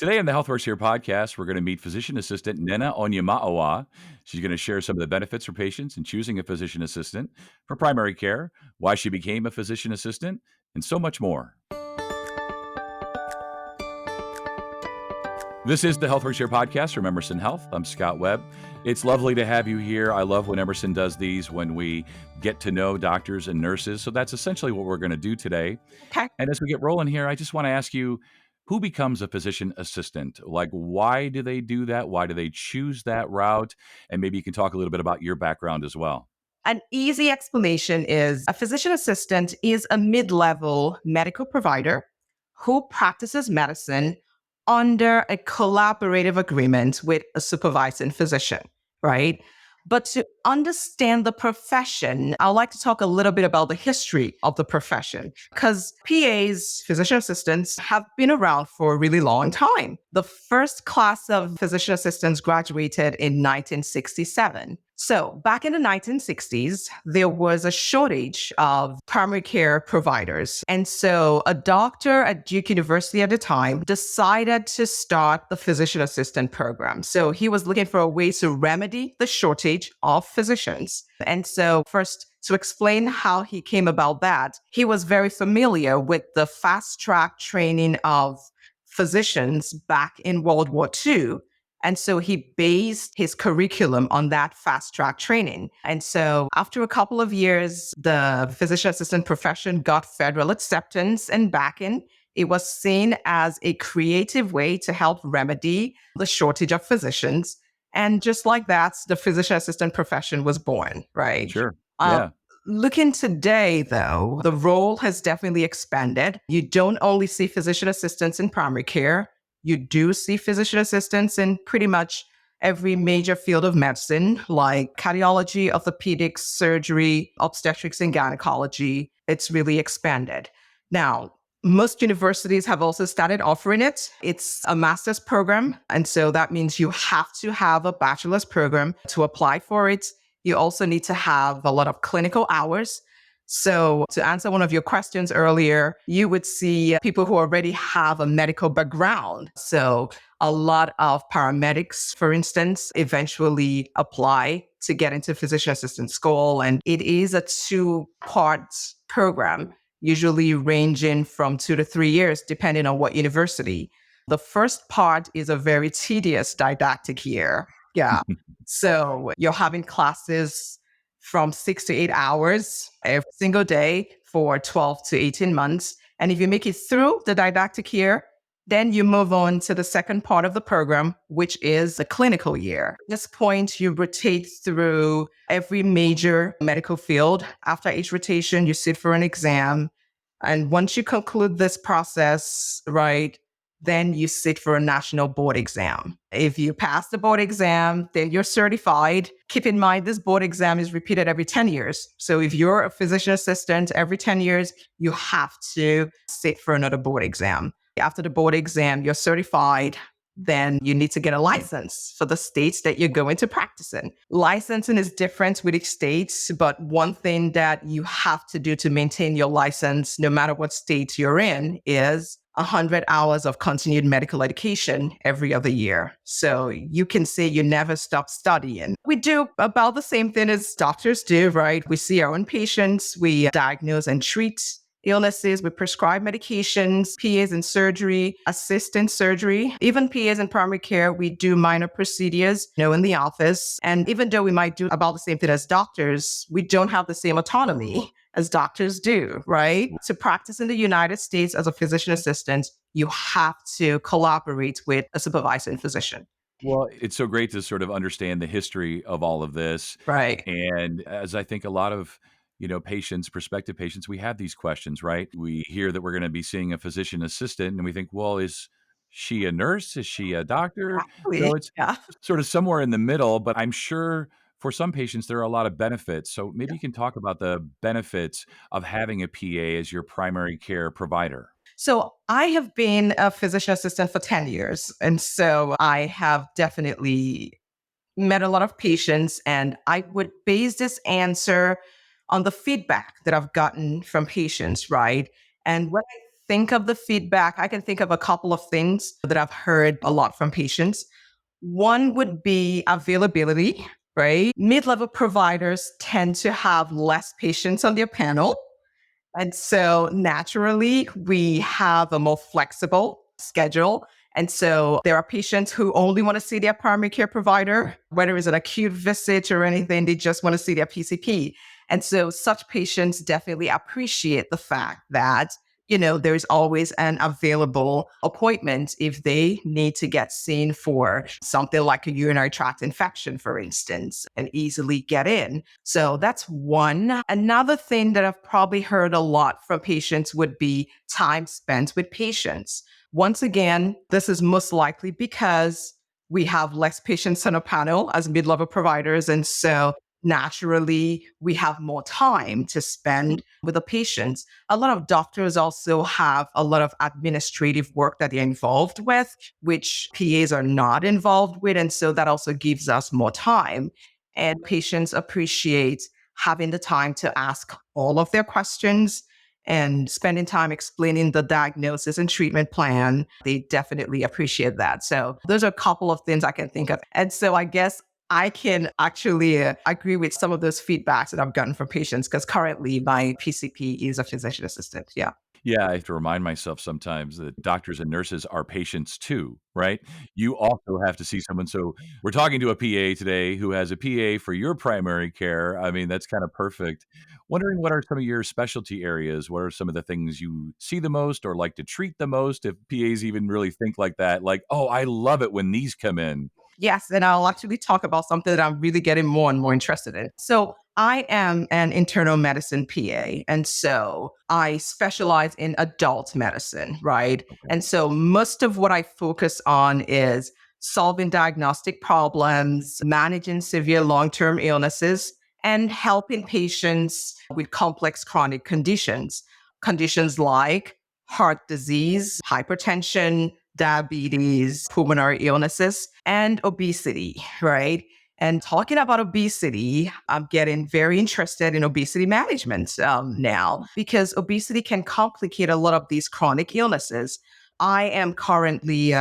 Today on the Health Works Here podcast, we're going to meet physician assistant Nena Onyema'awa. She's going to share some of the benefits for patients in choosing a physician assistant for primary care, why she became a physician assistant, and so much more. This is the Health Works Here podcast from Emerson Health. I'm Scott Webb. It's lovely to have you here. I love when Emerson does these, when we get to know doctors and nurses. So that's essentially what we're going to do today. Okay. And as we get rolling here, I just want to ask you, who becomes a physician assistant? Like, why do they do that? Why do they choose that route? And maybe you can talk a little bit about your background as well. An easy explanation is a physician assistant is a mid-level medical provider who practices medicine under a collaborative agreement with a supervising physician, right? But to understand the profession, I'd like to talk a little bit about the history of the profession because PAs, physician assistants, have been around for a really long time. The first class of physician assistants graduated in 1967. So back in the 1960s, there was a shortage of primary care providers. And so a doctor at Duke University at the time decided to start the physician assistant program. So he was looking for a way to remedy the shortage of physicians. And so first, to explain how he came about that, he was very familiar with the fast track training of physicians back in World War II. And so he based his curriculum on that fast track training. And so after a couple of years, the physician assistant profession got federal acceptance and backing. It was seen as a creative way to help remedy the shortage of physicians. And just like that, the physician assistant profession was born, right? Sure. Um, Yeah. Looking today, though, the role has definitely expanded. You don't only see physician assistants in primary care. You do see physician assistants in pretty much every major field of medicine, like cardiology, orthopedics, surgery, obstetrics, and gynecology. It's really expanded. Now, most universities have also started offering it. It's a master's program. And so that means you have to have a bachelor's program to apply for it. You also need to have a lot of clinical hours. So to answer one of your questions earlier, you would see people who already have a medical background. So a lot of paramedics, for instance, eventually apply to get into physician assistant school. And it is a two-part program, usually ranging from 2 to 3 years, depending on what university. The first part is a very tedious didactic year. Yeah. So you're having classes from 6 to 8 hours every single day for 12 to 18 months. And if you make it through the didactic year, then you move on to the second part of the program, which is the clinical year. At this point, you rotate through every major medical field. After each rotation, you sit for an exam. And once you conclude this process, right, then you sit for a national board exam. If you pass the board exam, then you're certified. Keep in mind, this board exam is repeated every 10 years. So if you're a physician assistant, every 10 years, you have to sit for another board exam. After the board exam, you're certified. Then you need to get a license for the states that you're going to practice in. Licensing is different with each state, but one thing that you have to do to maintain your license, no matter what state you're in, is 100 hours of continued medical education every other year. So you can say you never stop studying. We do about the same thing as doctors do, right? We see our own patients, we diagnose and treat illnesses, we prescribe medications, PAs in surgery, assist in surgery, even PAs in primary care. We do minor procedures, in the office. And even though we might do about the same thing as doctors, we don't have the same autonomy as doctors do, right? To practice in the United States as a physician assistant, you have to collaborate with a supervising physician. Well, it's so great to sort of understand the history of all of this. Right. And as I think a lot of, patients, prospective patients, we have these questions, right? We hear that we're going to be seeing a physician assistant and we think, well, is she a nurse? Is she a doctor? Exactly. So it's Yeah. sort of somewhere in the middle, but I'm sure for some patients, there are a lot of benefits. So maybe you can talk about the benefits of having a PA as your primary care provider. So I have been a physician assistant for 10 years. And so I have definitely met a lot of patients, and I would base this answer on the feedback that I've gotten from patients, right? And when I think of the feedback, I can think of a couple of things that I've heard a lot from patients. One would be availability, right? Mid level providers tend to have less patients on their panel. And so naturally, we have a more flexible schedule. And so there are patients who only want to see their primary care provider, whether it's an acute visit or anything, they just want to see their PCP. And so such patients definitely appreciate the fact that, there's always an available appointment if they need to get seen for something like a urinary tract infection, for instance, and easily get in. So that's one. Another thing that I've probably heard a lot from patients would be time spent with patients. Once again, this is most likely because we have less patients on a panel as mid level providers. And so naturally, we have more time to spend with the patients. A lot of doctors also have a lot of administrative work that they're involved with, which PAs are not involved with. And so that also gives us more time. And patients appreciate having the time to ask all of their questions and spending time explaining the diagnosis and treatment plan. They definitely appreciate that. So those are a couple of things I can think of. And so I guess I can actually agree with some of those feedbacks that I've gotten from patients because currently my PCP is a physician assistant. Yeah. Yeah, I have to remind myself sometimes that doctors and nurses are patients too, right? You also have to see someone. So we're talking to a PA today who has a PA for your primary care. I mean, that's kind of perfect. Wondering what are some of your specialty areas? What are some of the things you see the most or like to treat the most? If PAs even really think like that, like, oh, I love it when these come in. Yes, and I'll actually talk about something that I'm really getting more and more interested in. So, I am an internal medicine PA, and so I specialize in adult medicine, right? Okay. And so, most of what I focus on is solving diagnostic problems, managing severe long term illnesses, and helping patients with complex chronic conditions. Conditions like heart disease, hypertension, diabetes, pulmonary illnesses, and obesity, right? And talking about obesity, I'm getting very interested in obesity management now because obesity can complicate a lot of these chronic illnesses. I am currently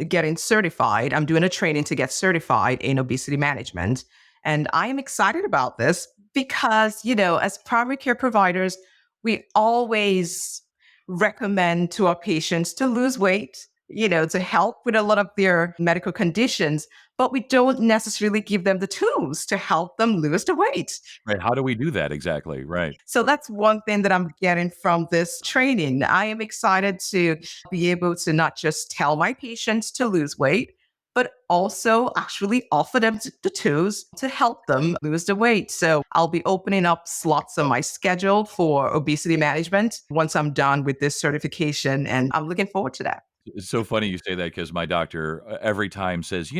getting certified. I'm doing a training to get certified in obesity management. And I am excited about this because, as primary care providers, we always recommend to our patients to lose weight, to help with a lot of their medical conditions, but we don't necessarily give them the tools to help them lose the weight. Right. How do we do that exactly? Right. So that's one thing that I'm getting from this training. I am excited to be able to not just tell my patients to lose weight, but also actually offer them the tools to help them lose the weight. So I'll be opening up slots on my schedule for obesity management once I'm done with this certification. And I'm looking forward to that. It's so funny you say that because my doctor every time says,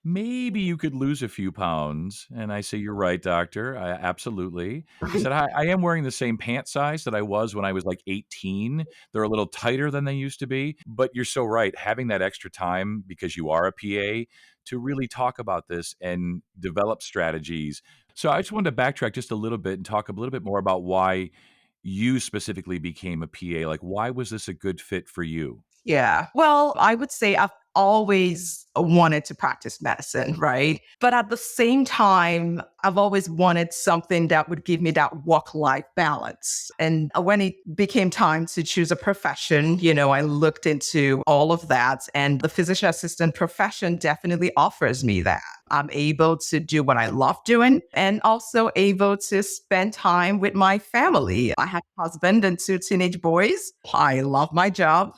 maybe you could lose a few pounds. And I say, you're right, doctor. Absolutely. He said, I am wearing the same pant size that I was when I was like 18. They're a little tighter than they used to be. But you're so right. Having that extra time because you are a PA to really talk about this and develop strategies. So I just wanted to backtrack just a little bit and talk a little bit more about why you specifically became a PA. Like, why was this a good fit for you? Yeah. Well, I would say I've always wanted to practice medicine, right? But at the same time, I've always wanted something that would give me that work life balance. And when it became time to choose a profession, I looked into all of that. And the physician assistant profession definitely offers me that. I'm able to do what I love doing and also able to spend time with my family. I have a husband and two teenage boys. I love my job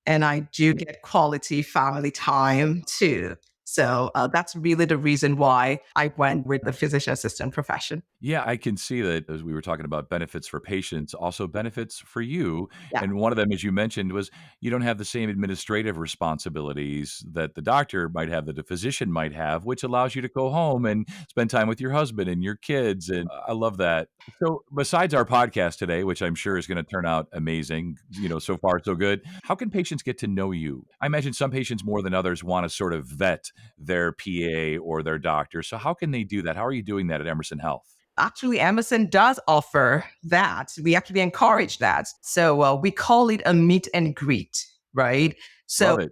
and I do get quality family time too. So that's really the reason why I went with the physician assistant profession. Yeah, I can see that as we were talking about benefits for patients, also benefits for you. Yeah. And one of them, as you mentioned, was you don't have the same administrative responsibilities that the doctor might have, that a physician might have, which allows you to go home and spend time with your husband and your kids. And I love that. So, besides our podcast today, which I'm sure is going to turn out amazing, so far so good, how can patients get to know you? I imagine some patients more than others want to sort of vet their PA or their doctor. So, how can they do that? How are you doing that at Emerson Health? Actually, Emerson does offer that. We actually encourage that. So we call it a meet and greet, right? So Love it.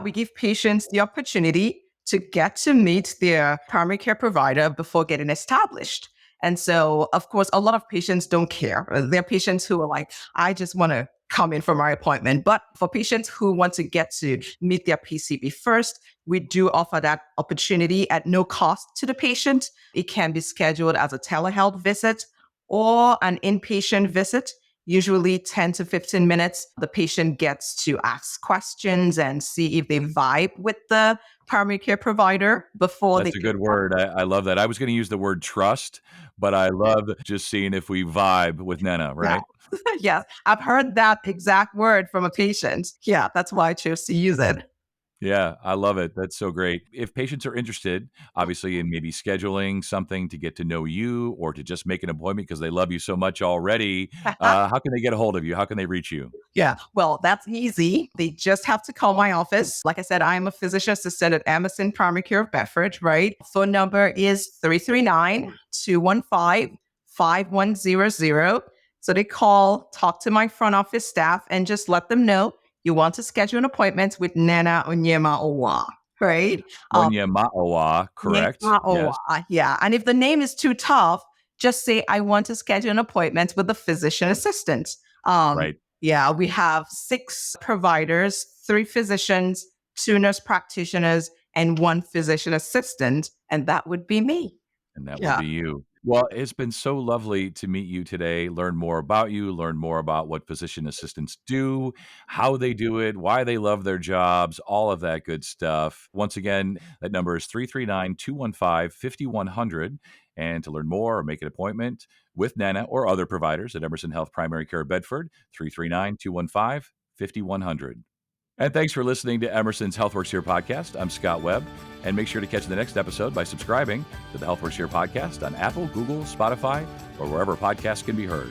we give patients the opportunity to get to meet their primary care provider before getting established. And so, of course, a lot of patients don't care. There are patients who are like, I just want to come in for my appointment. But for patients who want to get to meet their PCP first, we do offer that opportunity at no cost to the patient. It can be scheduled as a telehealth visit or an inpatient visit, usually 10 to 15 minutes. The patient gets to ask questions and see if they vibe with the primary care provider before they That's a pick good up. word. I love that. I was gonna use the word trust, but I love just seeing if we vibe with Nana, Yeah. right? Yes, I've heard that exact word from a patient. Yeah, that's why I chose to use it. Yeah, I love it. That's so great. If patients are interested, obviously, in maybe scheduling something to get to know you or to just make an appointment because they love you so much already, how can they get a hold of you? How can they reach you? Yeah, well, that's easy. They just have to call my office. Like I said, I'm a physician assistant at Emerson Primary Care of Bedford, right? Phone number is 339-215-5100. So they call, talk to my front office staff, and just let them know you want to schedule an appointment with Nana Onyema Owa, right? Wanyamaawa, correct? Onyema Yes, Owa, yeah. And if the name is too tough, just say, I want to schedule an appointment with the physician assistant. Um, right. yeah, we have 6 providers, 3 physicians, 2 nurse practitioners, and 1 physician assistant. And that would be me. And that would Yeah. be you. Well, it's been so lovely to meet you today, learn more about you, learn more about what physician assistants do, how they do it, why they love their jobs, all of that good stuff. Once again, that number is 339-215-5100. And to learn more or make an appointment with Nana or other providers at Emerson Health Primary Care Bedford, 339-215-5100. And thanks for listening to Emerson's HealthWorks Here podcast. I'm Scott Webb. And make sure to catch the next episode by subscribing to the HealthWorks Here podcast on Apple, Google, Spotify, or wherever podcasts can be heard.